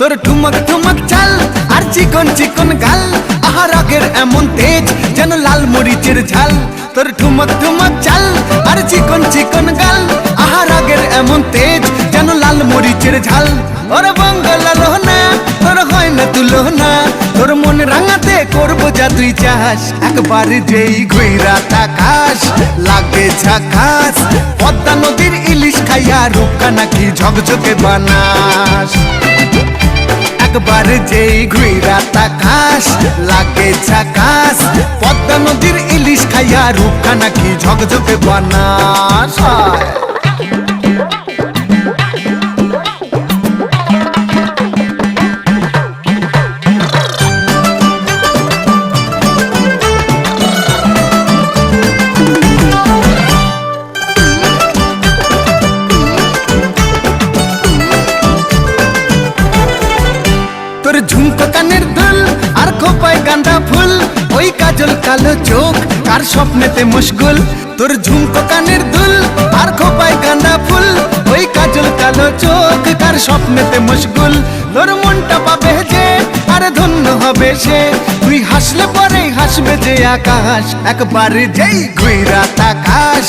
তোর ঠুমক ঠুমক চাল আর চিকন চিকন গাল, আহা রাগের এমন তেজ যেন লাল মরিচের ঝাল। তোর ঠুমক ঠুমক চাল আর চিকন চিকন গাল, আহা রাগের এমন তেজ যেন লাল মরিচের ঝাল। ওরে বঙ্গলা লোহনা তোর হয় না তুলনা, তোর মন রাঙাতে করবো যা তুই চাস। একবার যেই ঘুইরা তাকাস লাগে ঝাকাস, পদ্মা নদীর ইলিশ খাইয়া রূপকা নাকি ঝকঝকে বানাস। একবার যেই ঘুইরা তাকাস লাগে ঝাকাস, পদ্মা নদীর ইলিশ খাইয়া রূপকা নাকি ঝকঝকে বানাস। তোর ঝুমকো কানের দুল আর খোপায় গাঁদা ফুল, ওই কাজল কালো চোখ কার স্বপ্নেতে মশগুল। তোর ঝুমকো কানের দুল আর খোপায় গাঁদা ফুল, ওই কাজল কালো চোখ কার স্বপ্নেতে মশগুল। তোর মনটা পাবে যে আর ধন্য হবে সে, তুই হাসলে পরেই হাসবে যে আকাশ। একবার যেই ঘুইরা তাকাস